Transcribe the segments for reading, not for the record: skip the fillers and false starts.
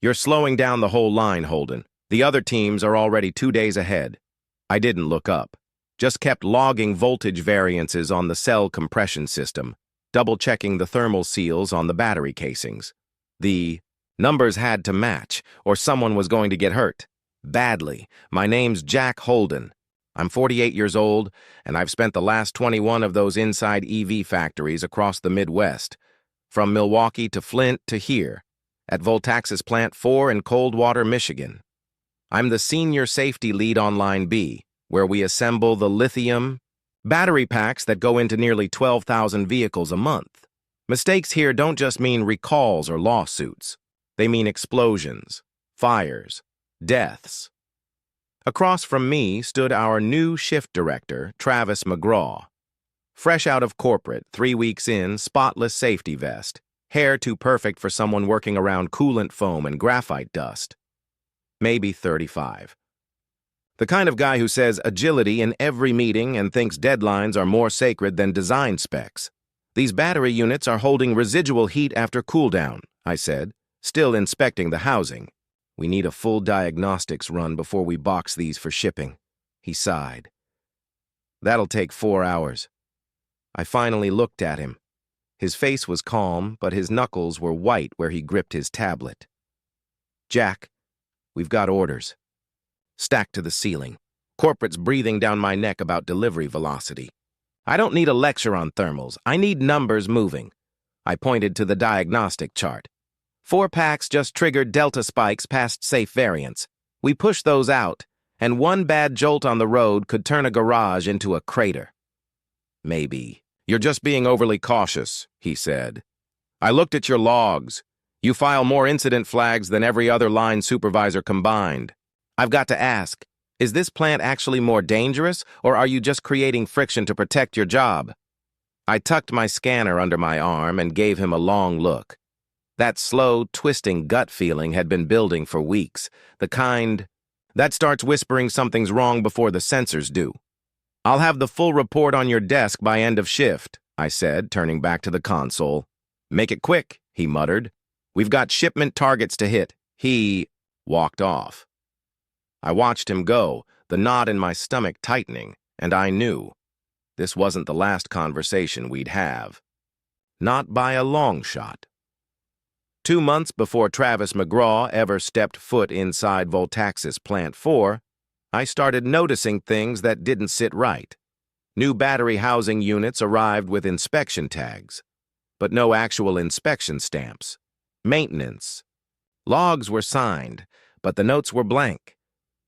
You're slowing down the whole line, Holden. The other teams are already 2 days ahead. I didn't look up. Just kept logging voltage variances on the cell compression system, double-checking the thermal seals on the battery casings. The numbers had to match, or someone was going to get hurt. Badly. My name's Jack Holden. I'm 48 years old, and I've spent the last 21 of those inside EV factories across the Midwest, from Milwaukee to Flint to here, at Voltaxis Plant 4 in Coldwater, Michigan. I'm the senior safety lead on Line B, where we assemble the lithium battery packs that go into nearly 12,000 vehicles a month. Mistakes here don't just mean recalls or lawsuits. They mean explosions, fires, deaths. Across from me stood our new shift director, Travis McGraw. Fresh out of corporate, 3 weeks in, spotless safety vest, hair too perfect for someone working around coolant foam and graphite dust. Maybe 35. The kind of guy who says agility in every meeting and thinks deadlines are more sacred than design specs. These battery units are holding residual heat after cooldown, I said, still inspecting the housing. We need a full diagnostics run before we box these for shipping. He sighed. That'll take 4 hours. I finally looked at him. His face was calm, but his knuckles were white where he gripped his tablet. Jack, we've got orders. Stacked to the ceiling. Corporate's breathing down my neck about delivery velocity. I don't need a lecture on thermals. I need numbers moving. I pointed to the diagnostic chart. 4 packs just triggered delta spikes past safe variants. We pushed those out, and one bad jolt on the road could turn a garage into a crater. Maybe. You're just being overly cautious, he said. I looked at your logs. You file more incident flags than every other line supervisor combined. I've got to ask, is this plant actually more dangerous, or are you just creating friction to protect your job? I tucked my scanner under my arm and gave him a long look. That slow, twisting gut feeling had been building for weeks, the kind that starts whispering something's wrong before the sensors do. I'll have the full report on your desk by end of shift, I said, turning back to the console. Make it quick, he muttered. We've got shipment targets to hit. He walked off. I watched him go, the knot in my stomach tightening, and I knew this wasn't the last conversation we'd have. Not by a long shot. 2 months before Travis McGraw ever stepped foot inside Voltaxis Plant 4, I started noticing things that didn't sit right. New battery housing units arrived with inspection tags, but no actual inspection stamps. Maintenance. Logs were signed, but the notes were blank.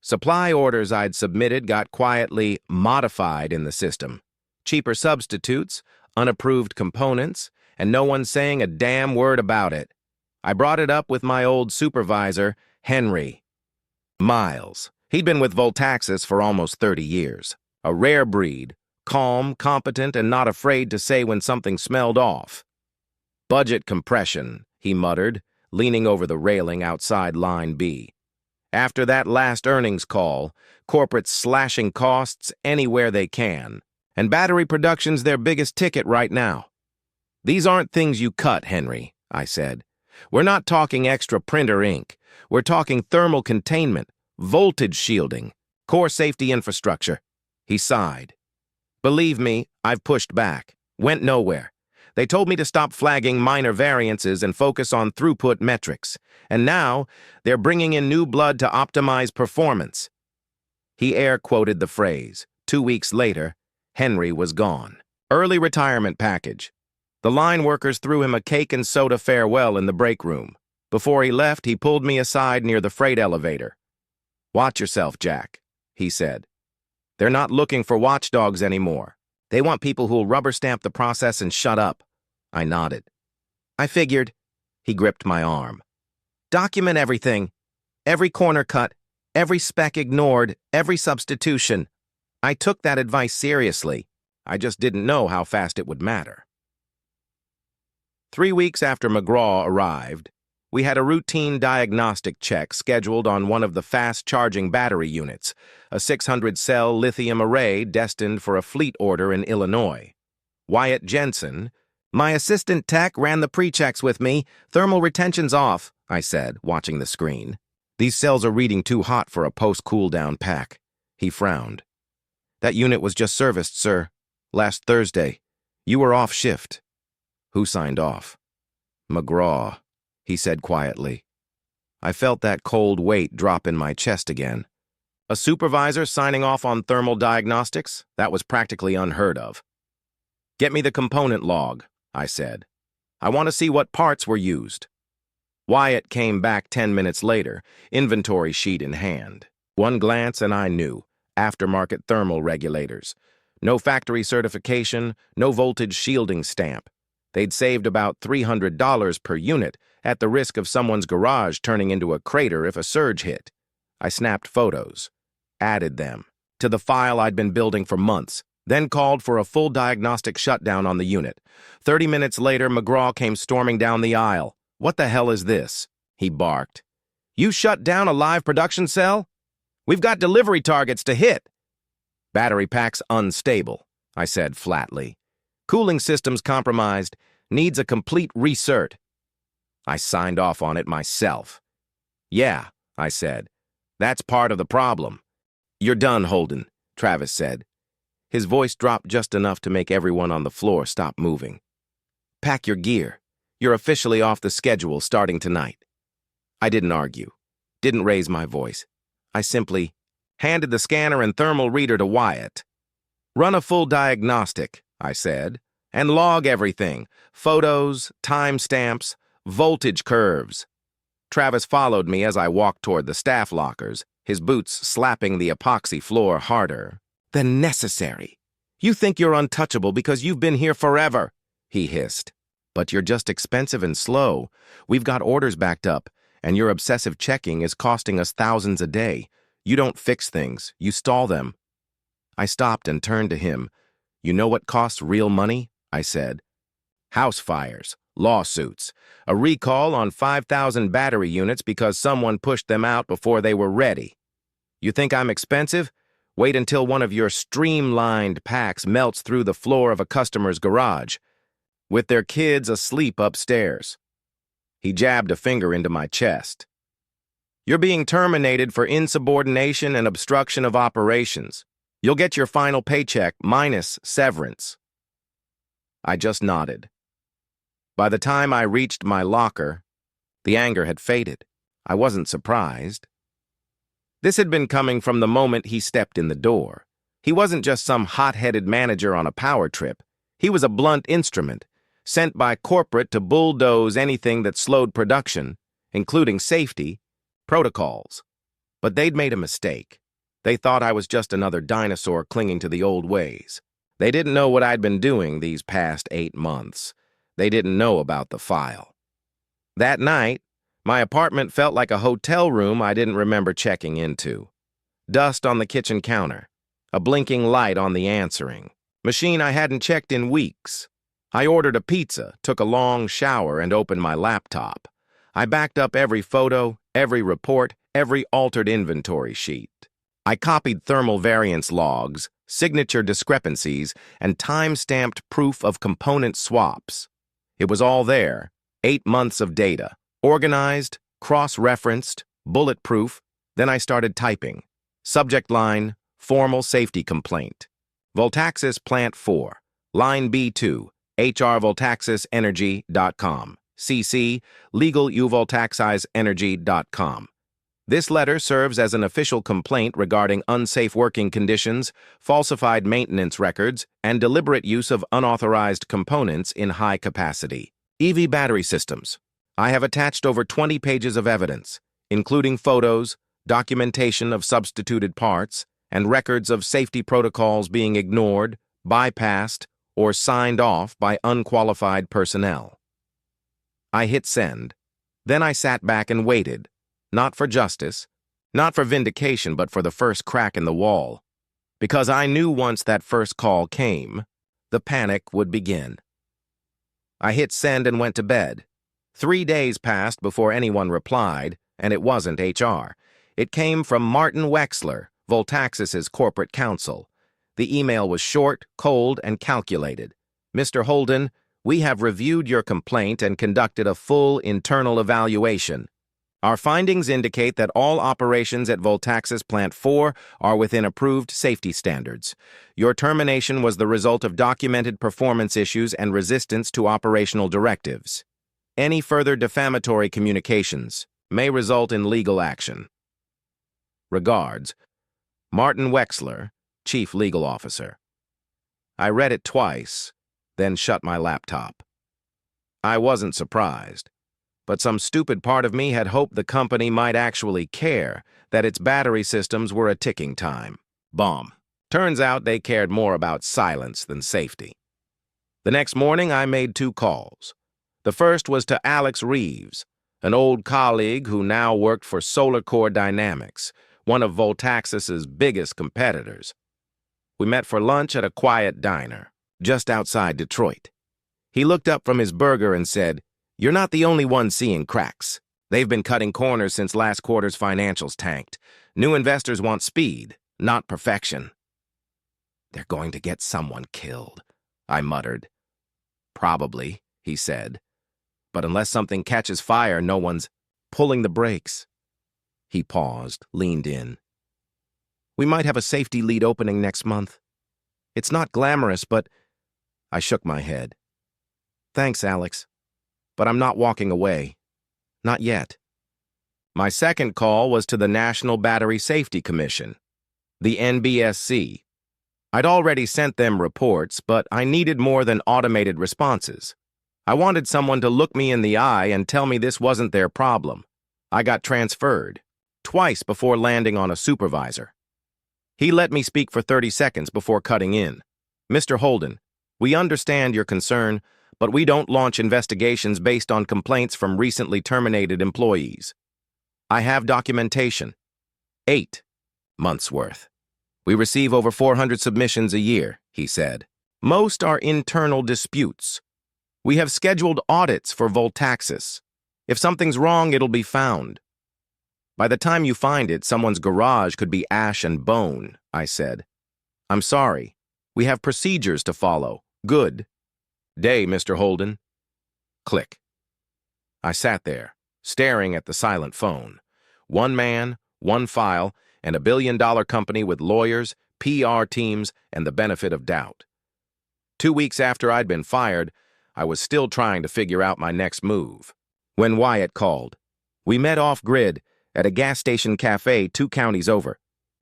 Supply orders I'd submitted got quietly modified in the system. Cheaper substitutes, unapproved components, and no one saying a damn word about it. I brought it up with my old supervisor, Henry Miles. He'd been with Voltaxis for almost 30 years. A rare breed, calm, competent, and not afraid to say when something smelled off. Budget compression, he muttered, leaning over the railing outside Line B. After that last earnings call, corporate's slashing costs anywhere they can, and battery production's their biggest ticket right now. These aren't things you cut, Henry, I said. We're not talking extra printer ink. We're talking thermal containment, voltage shielding, core safety infrastructure. He sighed. Believe me, I've pushed back. Went nowhere. They told me to stop flagging minor variances and focus on throughput metrics. And now, they're bringing in new blood to optimize performance. He air-quoted the phrase. 2 weeks later, Henry was gone. Early retirement package. The line workers threw him a cake and soda farewell in the break room. Before he left, he pulled me aside near the freight elevator. Watch yourself, Jack, he said. They're not looking for watchdogs anymore. They want people who'll rubber stamp the process and shut up. I nodded. I figured. He gripped my arm. Document everything. Every corner cut, every spec ignored, every substitution. I took that advice seriously. I just didn't know how fast it would matter. 3 weeks after McGraw arrived, we had a routine diagnostic check scheduled on one of the fast-charging battery units, a 600-cell lithium array destined for a fleet order in Illinois. Wyatt Jensen, My assistant tech ran the pre-checks with me. Thermal retention's off, I said, watching the screen. These cells are reading too hot for a post-cool-down pack. He frowned. That unit was just serviced, sir. Last Thursday. You were off shift. Who signed off? McGraw, he said quietly. I felt that cold weight drop in my chest again. A supervisor signing off on thermal diagnostics? That was practically unheard of. Get me the component log, I said. I want to see what parts were used. Wyatt came back 10 minutes later, inventory sheet in hand. One glance and I knew. Aftermarket thermal regulators. No factory certification, no voltage shielding stamp. They'd saved about $300 per unit at the risk of someone's garage turning into a crater if a surge hit. I snapped photos, added them to the file I'd been building for months, then called for a full diagnostic shutdown on the unit. 30 minutes later, McGraw came storming down the aisle. What the hell is this? He barked. You shut down a live production cell? We've got delivery targets to hit. Battery pack's unstable, I said flatly. Cooling system's compromised, needs a complete recert. I signed off on it myself. Yeah, I said. That's part of the problem. You're done, Holden, Travis said. His voice dropped just enough to make everyone on the floor stop moving. Pack your gear. You're officially off the schedule starting tonight. I didn't argue, didn't raise my voice. I simply handed the scanner and thermal reader to Wyatt. Run a full diagnostic, I said, and log everything. Photos, timestamps, voltage curves. Travis followed me as I walked toward the staff lockers, his boots slapping the epoxy floor harder than necessary. You think you're untouchable because you've been here forever, he hissed. But you're just expensive and slow. We've got orders backed up, and your obsessive checking is costing us thousands a day. You don't fix things, you stall them. I stopped and turned to him. You know what costs real money? I said. House fires, lawsuits, a recall on 5,000 battery units because someone pushed them out before they were ready. You think I'm expensive? Wait until one of your streamlined packs melts through the floor of a customer's garage, with their kids asleep upstairs. He jabbed a finger into my chest. You're being terminated for insubordination and obstruction of operations. You'll get your final paycheck minus severance. I just nodded. By the time I reached my locker, the anger had faded. I wasn't surprised. This had been coming from the moment he stepped in the door. He wasn't just some hot-headed manager on a power trip. He was a blunt instrument, sent by corporate to bulldoze anything that slowed production, including safety, protocols. But they'd made a mistake. They thought I was just another dinosaur clinging to the old ways. They didn't know what I'd been doing these past 8 months. They didn't know about the file. That night, my apartment felt like a hotel room I didn't remember checking into. Dust on the kitchen counter, a blinking light on the answering machine I hadn't checked in weeks. I ordered a pizza, took a long shower, and opened my laptop. I backed up every photo, every report, every altered inventory sheet. I copied thermal variance logs, signature discrepancies, and time-stamped proof of component swaps. It was all there, 8 months of data, organized, cross-referenced, bulletproof. Then I started typing. Subject line, formal safety complaint. Voltaxis Plant 4, line B2, hrvoltaxisenergy.com. CC, legaluvoltaxiseenergy.com. This letter serves as an official complaint regarding unsafe working conditions, falsified maintenance records, and deliberate use of unauthorized components in high-capacity EV battery systems. I have attached over 20 pages of evidence, including photos, documentation of substituted parts, and records of safety protocols being ignored, bypassed, or signed off by unqualified personnel. I hit send. Then I sat back and waited. Not for justice, not for vindication, but for the first crack in the wall. Because I knew once that first call came, the panic would begin. I hit send and went to bed. 3 days passed before anyone replied, and it wasn't HR. It came from Martin Wexler, Voltaxis's corporate counsel. The email was short, cold, and calculated. Mr. Holden, We have reviewed your complaint and conducted a full internal evaluation. Our findings indicate that all operations at Voltaxis Plant 4 are within approved safety standards. Your termination was the result of documented performance issues and resistance to operational directives. Any further defamatory communications may result in legal action. Regards, Martin Wexler, Chief Legal Officer. I read it twice, then shut my laptop. I wasn't surprised, but some stupid part of me had hoped the company might actually care that its battery systems were a ticking time bomb. Turns out they cared more about silence than safety. The next morning, I made 2 calls. The first was to Alex Reeves, an old colleague who now worked for Solar Core Dynamics, one of Voltaxis's biggest competitors. We met for lunch at a quiet diner, just outside Detroit. He looked up from his burger and said, "You're not the only one seeing cracks. They've been cutting corners since last quarter's financials tanked. New investors want speed, not perfection." "They're going to get someone killed," I muttered. "Probably," he said. "But unless something catches fire, no one's pulling the brakes." He paused, leaned in. "We might have a safety lead opening next month. It's not glamorous, but—" I shook my head. "Thanks, Alex. But I'm not walking away. Not yet." My second call was to the National Battery Safety Commission, the NBSC. I'd already sent them reports, but I needed more than automated responses. I wanted someone to look me in the eye and tell me this wasn't their problem. I got transferred, twice before landing on a supervisor. He let me speak for 30 seconds before cutting in. "Mr. Holden, we understand your concern, but we don't launch investigations based on complaints from recently terminated employees. I have documentation. 8 months' worth. We receive over 400 submissions a year," he said. "Most are internal disputes. We have scheduled audits for Voltaxis. If something's wrong, it'll be found. By the time you find it, someone's garage could be ash and bone," I said. "I'm sorry. We have procedures to follow. Good day, Mr. Holden." Click. I sat there, staring at the silent phone. One man, one file, and a billion-dollar company with lawyers, PR teams, and the benefit of doubt. 2 weeks after I'd been fired, I was still trying to figure out my next move. When Wyatt called, we met off-grid at a gas station cafe 2 counties over.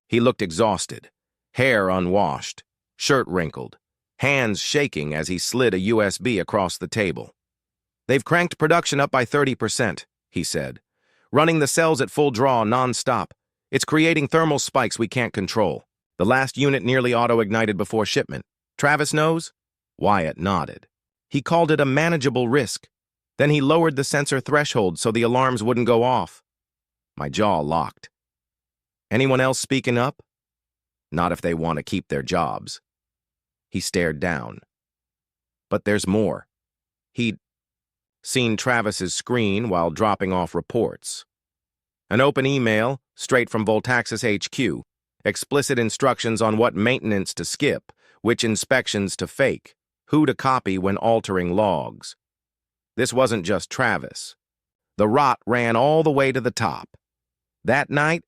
He looked exhausted, hair unwashed, shirt wrinkled, hands shaking as he slid a USB across the table. "They've cranked production up by 30%, he said. "Running the cells at full draw non-stop. It's creating thermal spikes we can't control. The last unit nearly auto-ignited before shipment. Travis knows?" Wyatt nodded. "He called it a manageable risk. Then he lowered the sensor threshold so the alarms wouldn't go off." My jaw locked. "Anyone else speaking up?" "Not if they want to keep their jobs." He stared down. "But there's more." He'd seen Travis's screen while dropping off reports. An open email, straight from Voltaxis HQ, explicit instructions on what maintenance to skip, which inspections to fake, who to copy when altering logs. This wasn't just Travis. The rot ran all the way to the top. That night,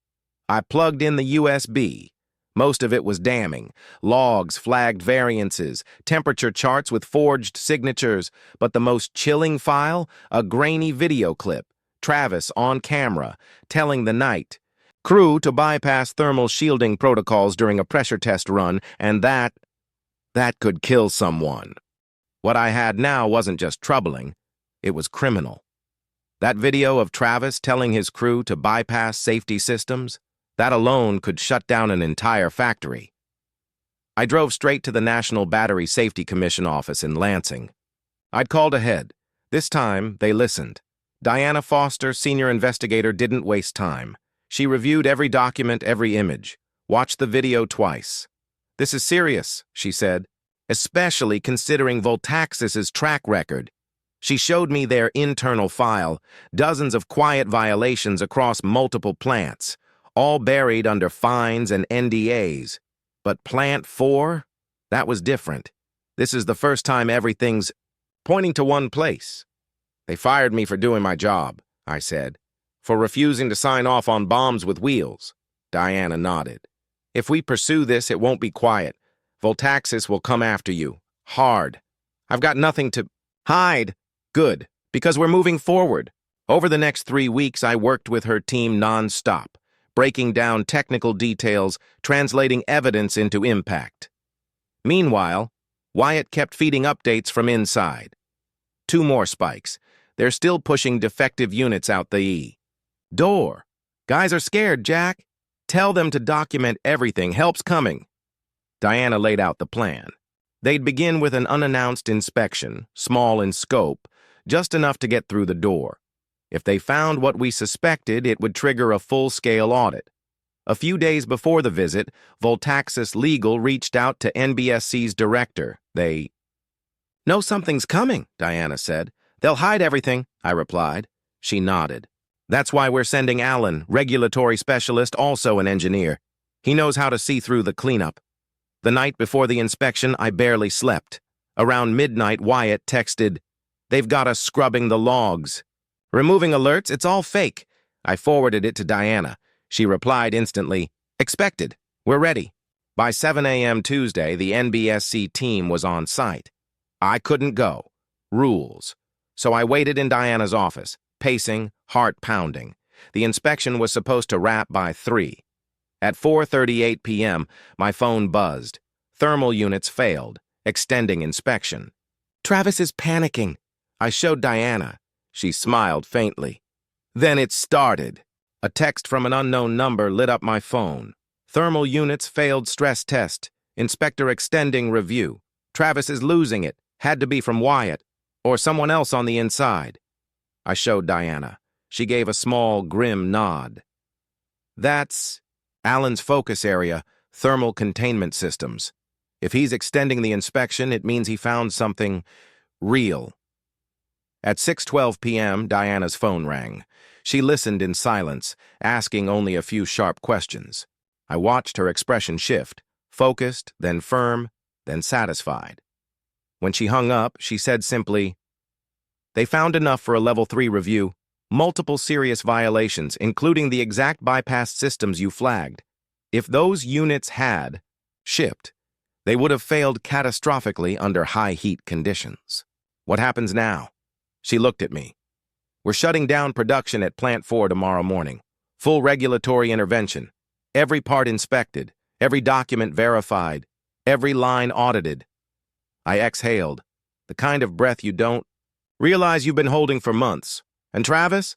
I plugged in the USB. Most of it was damning. Logs flagged variances, temperature charts with forged signatures, but the most chilling file, a grainy video clip, Travis on camera, telling the night crew to bypass thermal shielding protocols during a pressure test run, and that could kill someone. What I had now wasn't just troubling, it was criminal. That video of Travis telling his crew to bypass safety systems, that alone could shut down an entire factory. I drove straight to the National Battery Safety Commission office in Lansing. I'd called ahead. This time, they listened. Diana Foster, senior investigator, didn't waste time. She reviewed every document, every image, watched the video twice. "This is serious," she said, "especially considering Voltaxis's track record." She showed me their internal file, dozens of quiet violations across multiple plants, all buried under fines and NDAs. But Plant 4? That was different. This is the first time everything's pointing to one place. They fired me for doing my job, I said. For refusing to sign off on bombs with wheels. Diana nodded. If we pursue this, it won't be quiet. Voltaxis will come after you. Hard. I've got nothing to hide. Good, because we're moving forward. Over the next 3 weeks, I worked with her team non-stop, breaking down technical details, translating evidence into impact. Meanwhile, Wyatt kept feeding updates from inside. 2 more spikes. They're still pushing defective units out the E. Door. Guys are scared, Jack. Tell them to document everything. Help's coming. Diana laid out the plan. They'd begin with an unannounced inspection, small in scope, just enough to get through the door. If they found what we suspected, it would trigger a full-scale audit. A few days before the visit, Voltaxis Legal reached out to NBSC's director. They know something's coming, Diana said. They'll hide everything, I replied. She nodded. That's why we're sending Alan, regulatory specialist, also an engineer. He knows how to see through the cleanup. The night before the inspection, I barely slept. Around midnight, Wyatt texted, "They've got us scrubbing the logs. Removing alerts, it's all fake." I forwarded it to Diana. She replied instantly, "Expected. We're ready." By 7 a.m. Tuesday, the NBSC team was on site. I couldn't go. Rules. So I waited in Diana's office, pacing, heart pounding. The inspection was supposed to wrap by 3. At 4:38 p.m., my phone buzzed. Thermal units failed, extending inspection. Travis is panicking. I showed Diana. She smiled faintly. Then it started. A text from an unknown number lit up my phone. Thermal units failed stress test. Inspector extending review. Travis is losing it. Had to be from Wyatt. Or someone else on the inside. I showed Diana. She gave a small, grim nod. That's Alan's focus area, thermal containment systems. If he's extending the inspection, it means he found something real. At 6:12 p.m., Diana's phone rang. She listened in silence, asking only a few sharp questions. I watched her expression shift, focused, then firm, then satisfied. When she hung up, she said simply, "They found enough for a Level 3 review. Multiple serious violations, including the exact bypass systems you flagged. If those units had shipped, they would have failed catastrophically under high heat conditions. What happens now?" She looked at me. "We're shutting down production at Plant 4 tomorrow morning. Full regulatory intervention. Every part inspected, every document verified, every line audited." I exhaled, the kind of breath you don't realize you've been holding for months. And Travis?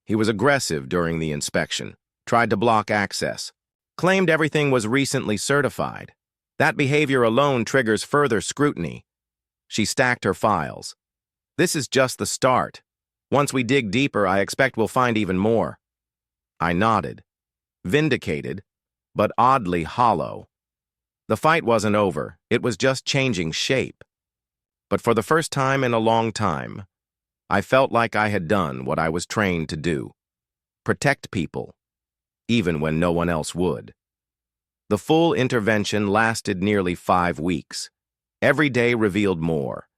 He was aggressive during the inspection, tried to block access, claimed everything was recently certified. That behavior alone triggers further scrutiny. She stacked her files. "This is just the start. Once we dig deeper, I expect we'll find even more." I nodded, vindicated, but oddly hollow. The fight wasn't over, it was just changing shape. But for the first time in a long time, I felt like I had done what I was trained to do. Protect people, even when no one else would. The full intervention lasted nearly 5 weeks. Every day revealed more.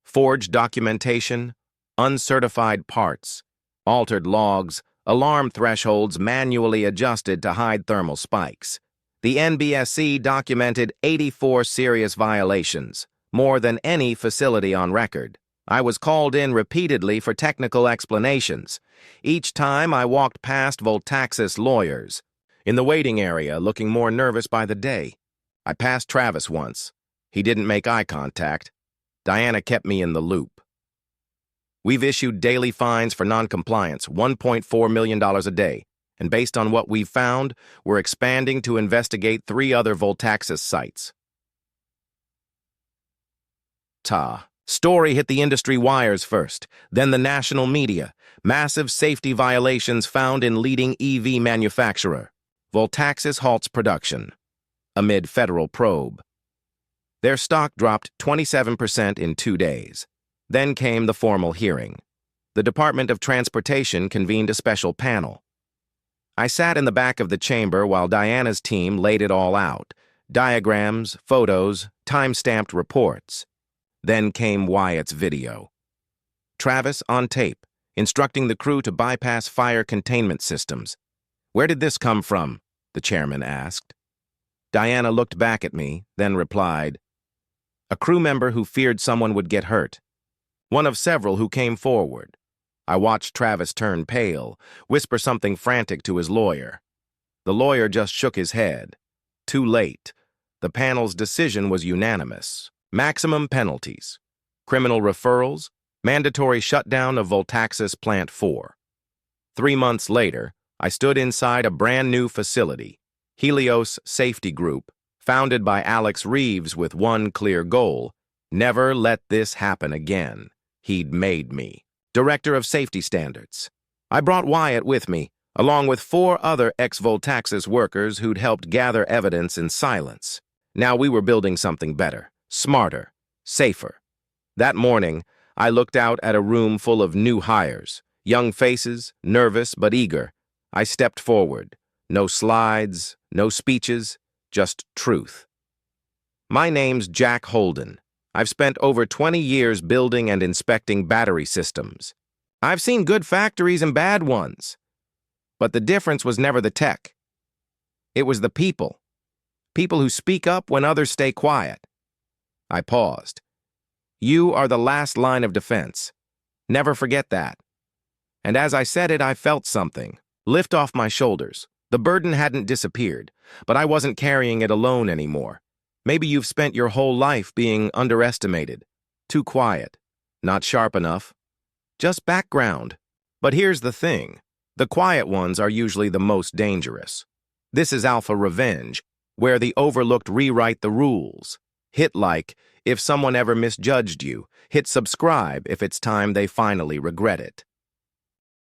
Forged documentation, uncertified parts, altered logs, alarm thresholds manually adjusted to hide thermal spikes. The NBSC documented 84 serious violations, more than any facility on record. I was called in repeatedly for technical explanations. Each time I walked past Voltaxis lawyers, in the waiting area, looking more nervous by the day. I passed Travis once. He didn't make eye contact. Diana kept me in the loop. We've issued daily fines for noncompliance, $1.4 million a day, and based on what we've found, we're expanding to investigate 3 other Voltaxis sites. Story hit the industry wires first, then the national media. Massive safety violations found in leading EV manufacturer. Voltaxis halts production. Amid federal probe. Their stock dropped 27% in 2 days. Then came the formal hearing. The Department of Transportation convened a special panel. I sat in the back of the chamber while Diana's team laid it all out. Diagrams, photos, time-stamped reports. Then came Wyatt's video. Travis on tape, instructing the crew to bypass fire containment systems. "Where did this come from?" the chairman asked. Diana looked back at me, then replied, "A crew member who feared someone would get hurt. One of several who came forward." I watched Travis turn pale, whisper something frantic to his lawyer. The lawyer just shook his head. Too late. The panel's decision was unanimous. Maximum penalties. Criminal referrals. Mandatory shutdown of Voltaxis Plant 4. 3 months later, I stood inside a brand new facility, Helios Safety Group, founded by Alex Reeves with one clear goal: never let this happen again. He'd made me Director of Safety Standards. I brought Wyatt with me, along with 4 other ex-Voltaxis workers who'd helped gather evidence in silence. Now we were building something better, smarter, safer. That morning, I looked out at a room full of new hires, young faces, nervous but eager. I stepped forward. No slides, no speeches, just truth. "My name's Jack Holden. I've spent over 20 years building and inspecting battery systems. I've seen good factories and bad ones. But the difference was never the tech. It was the people. People who speak up when others stay quiet." I paused. "You are the last line of defense. Never forget that." And as I said it, I felt something lift off my shoulders. The burden hadn't disappeared, but I wasn't carrying it alone anymore. Maybe you've spent your whole life being underestimated, too quiet, not sharp enough, just background. But here's the thing. The quiet ones are usually the most dangerous. This is Alpha Revenge, where the overlooked rewrite the rules. Hit like if someone ever misjudged you. Hit subscribe if it's time they finally regret it.